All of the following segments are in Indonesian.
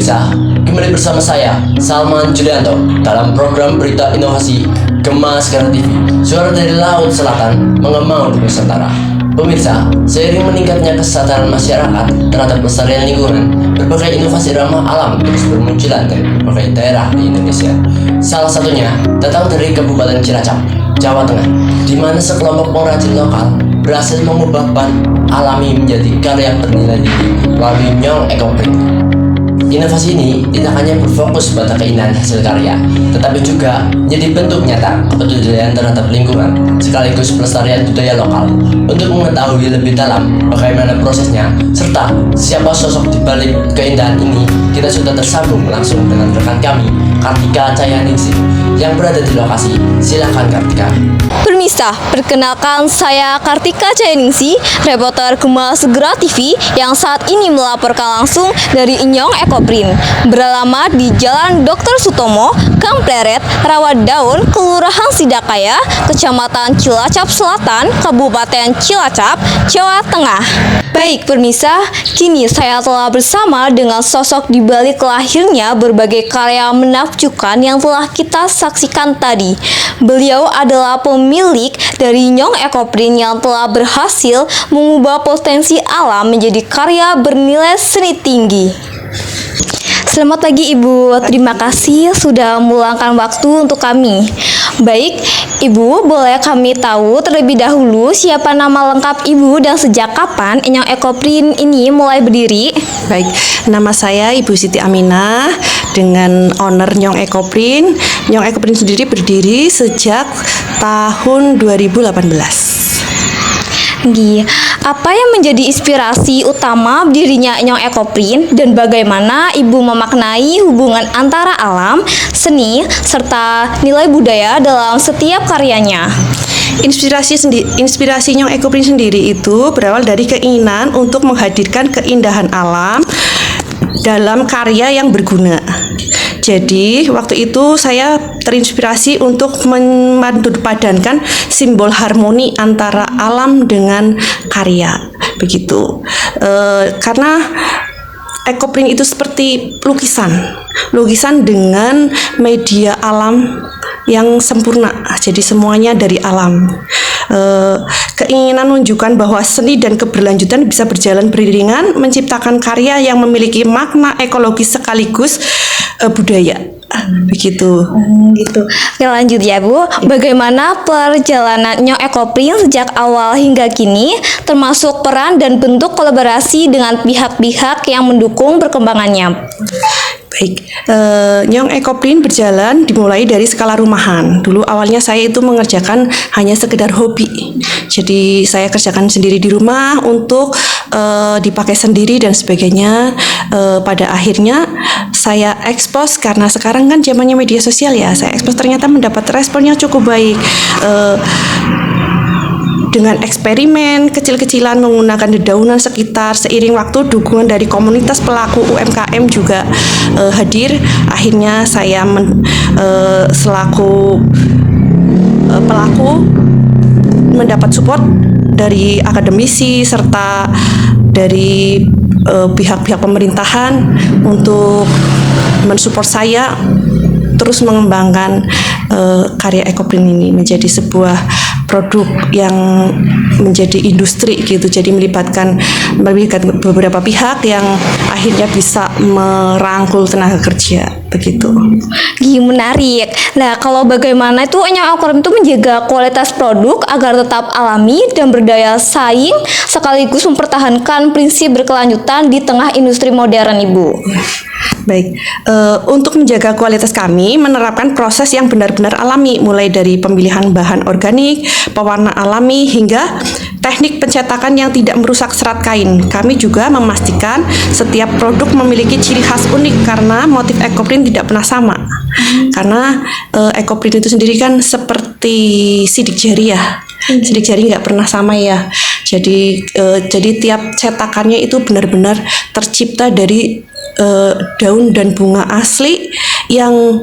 Pemirsa, kembali bersama saya, Salman Julianto, dalam program berita inovasi Gema Sekarang TV, suara dari Laut Selatan, mengembang untuk Nusantara. Pemirsa, seiring meningkatnya kesadaran masyarakat terhadap pelestarian lingkungan, berbagai inovasi ramah alam terus bermunculan dari berbagai daerah di Indonesia. Salah satunya datang dari Kabupaten Cilacap, Jawa Tengah, di mana sekelompok pengrajin lokal berhasil mengubah bahan alami menjadi karya bernilai tinggi melalui Nyong Ecoprint. Inovasi ini tidak hanya berfokus pada keindahan hasil karya, tetapi juga menjadi bentuk nyata kepedulian terhadap lingkungan sekaligus pelestarian budaya lokal. Untuk mengetahui lebih dalam bagaimana prosesnya serta siapa sosok di balik keindahan ini, kita sudah tersambung langsung dengan rekan kami, Kartika Cahyaningsih, yang berada di lokasi. Silakan Kartika. Permisa, perkenalkan saya Kartika Cahyaningsih, reporter Gema Segarang TV yang saat ini melaporkan langsung dari Nyong Ecoprint, beralamat di Jalan Dr. Sutomo, Gang Pleret, Rawamangun, Kelurahan Sidakaya, Kecamatan Cilacap Selatan, Kabupaten Cilacap, Jawa Tengah. Baik permisa, kini saya telah bersama dengan sosok di balik lahirnya berbagai karya menakjubkan yang telah kita saksikan tadi. Beliau adalah pemilik dari Nyong Ecoprint yang telah berhasil mengubah potensi alam menjadi karya bernilai seni tinggi. Selamat pagi Ibu, terima kasih sudah meluangkan waktu untuk kami. Baik, Ibu, boleh kami tahu terlebih dahulu siapa nama lengkap Ibu dan sejak kapan Nyong Ecoprint ini mulai berdiri? Baik, nama saya Ibu Siti Aminah dengan owner Nyong Ecoprint. Nyong Ecoprint sendiri berdiri sejak tahun 2018. Apa yang menjadi inspirasi utama berdirinya Nyong Ecoprint dan bagaimana Ibu memaknai hubungan antara alam, seni, serta nilai budaya dalam setiap karyanya? Inspirasi Nyong Ecoprint sendiri itu berawal dari keinginan untuk menghadirkan keindahan alam dalam karya yang berguna. Jadi waktu itu saya terinspirasi untuk memadupadankan simbol harmoni antara alam dengan karya, begitu. Karena Ecoprint itu seperti lukisan dengan media alam yang sempurna. Jadi semuanya dari alam. Keinginan menunjukkan bahwa seni dan keberlanjutan bisa berjalan beriringan, menciptakan karya yang memiliki makna ekologis sekaligus budaya, begitu. Gitu. Oke, lanjut ya Bu. Bagaimana perjalanan Nyong Ecoprint sejak awal hingga kini, termasuk peran dan bentuk kolaborasi dengan pihak-pihak yang mendukung perkembangannya? Baik, Nyong Ecoprint berjalan dimulai dari skala rumahan. Dulu awalnya saya itu mengerjakan hanya sekedar hobi. Jadi saya kerjakan sendiri di rumah untuk dipakai sendiri dan sebagainya. Pada akhirnya saya ekspos karena sekarang kan zamannya media sosial ya. Saya ekspos ternyata mendapat respon yang cukup baik. Dengan eksperimen kecil-kecilan menggunakan dedaunan sekitar, seiring waktu dukungan dari komunitas pelaku UMKM juga hadir. Akhirnya saya selaku pelaku mendapat support dari akademisi serta dari pihak-pihak pemerintahan untuk mensupport saya terus mengembangkan karya Ecoprint ini menjadi sebuah produk yang menjadi industri gitu. Jadi melibatkan beberapa pihak yang akhirnya bisa merangkul tenaga kerja, begitu. Menarik. Nah, kalau bagaimana itu Nyong Ecoprint itu menjaga kualitas produk agar tetap alami dan berdaya saing sekaligus mempertahankan prinsip berkelanjutan di tengah industri modern, Ibu? Baik, untuk menjaga kualitas kami menerapkan proses yang benar-benar alami, mulai dari pemilihan bahan organik, pewarna alami, hingga teknik pencetakan yang tidak merusak serat kain. Kami juga memastikan setiap produk memiliki ciri khas unik karena motif Ecoprint tidak pernah sama. Karena Ecoprint itu sendiri kan seperti sidik jari ya. Sidik jari nggak pernah sama ya. Jadi tiap cetakannya itu benar-benar tercipta dari daun dan bunga asli yang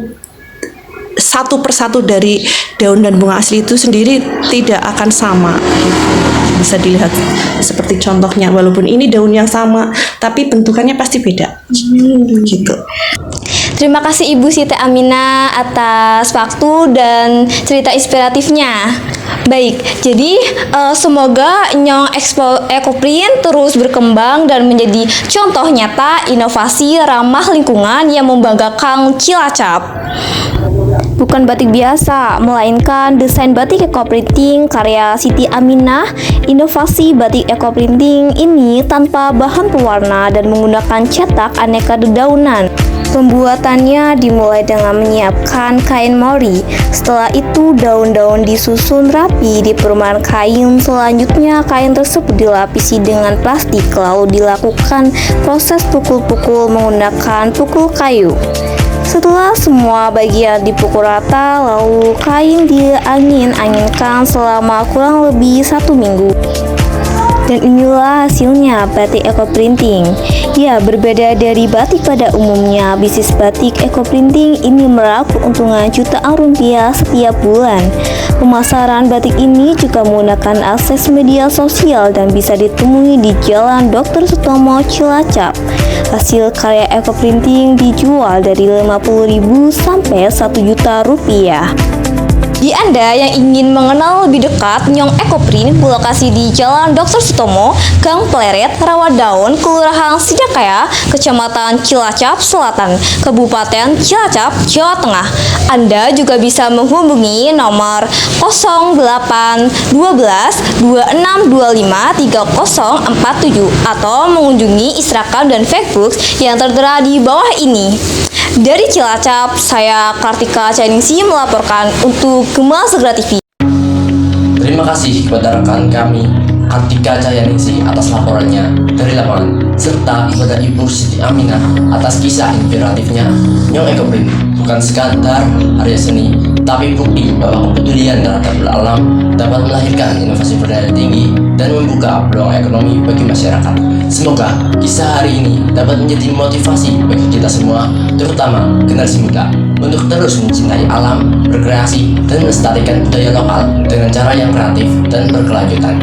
satu persatu dari daun dan bunga asli itu sendiri tidak akan sama. Bisa dilihat seperti contohnya, walaupun ini daun yang sama, tapi bentukannya pasti beda. Gitu. Terima kasih Ibu Siti Aminah atas waktu dan cerita inspiratifnya. Baik, jadi semoga Nyong Ekoprint terus berkembang dan menjadi contoh nyata inovasi ramah lingkungan yang membanggakan Cilacap. Bukan batik biasa, melainkan desain batik ekoprinting karya Siti Aminah. Inovasi batik ekoprinting ini tanpa bahan pewarna dan menggunakan cetak aneka dedaunan. Pembuatannya dimulai dengan menyiapkan kain mori. Setelah itu daun-daun disusun rapi di perumahan kain. Selanjutnya kain tersebut dilapisi dengan plastik, lalu dilakukan proses pukul-pukul menggunakan pukul kayu. Setelah semua bagian dipukul rata, lalu kain diangin-anginkan selama kurang lebih 1 minggu. Dan inilah hasilnya batik ekoprinting. Ya, berbeda dari batik pada umumnya, bisnis batik ekoprinting ini meraup keuntungan jutaan rupiah setiap bulan. Pemasaran batik ini juga menggunakan akses media sosial dan bisa ditemui di Jalan Dr. Sutomo, Cilacap. Hasil karya ekoprinting dijual dari 50.000 sampai 1 juta rupiah. Bagi Anda yang ingin mengenal lebih dekat Nyong Ekoprint, berlokasi di Jalan Dr. Sutomo, Gang Pleret, Rawadaun, Kelurahan Sidakaya, Kecamatan Cilacap Selatan, Kabupaten Cilacap, Jawa Tengah. Anda juga bisa menghubungi nomor 08 12 2625 3047 atau mengunjungi Instagram dan Facebook yang tertera di bawah ini. Dari Cilacap, saya Kartika Cainingsi melaporkan untuk Gema Segra TV. Terima kasih kepada rekan kami Kartika Cainingsi atas laporannya dari lapangan, serta kepada Ibu Siti Aminah atas kisah inspiratifnya. Nyong Ekoprint bukan sekadar karya seni, tapi bukti bahwa kepedulian terhadap alam dapat melahirkan inovasi berdaya tinggi dan membuka peluang ekonomi bagi masyarakat. Semoga kisah hari ini dapat menjadi motivasi bagi kita semua, terutama generasi muda, untuk terus mencintai alam, berkreasi, dan melestarikan budaya lokal dengan cara yang kreatif dan berkelanjutan.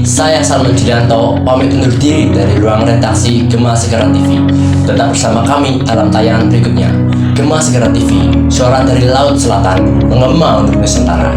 Saya Salman Julianto, pamit undur diri dari ruang redaksi Gema Segarang TV. Tetap bersama kami dalam tayangan berikutnya. Gema Segarang TV, suara dari Laut Selatan, menggema untuk Nusantara.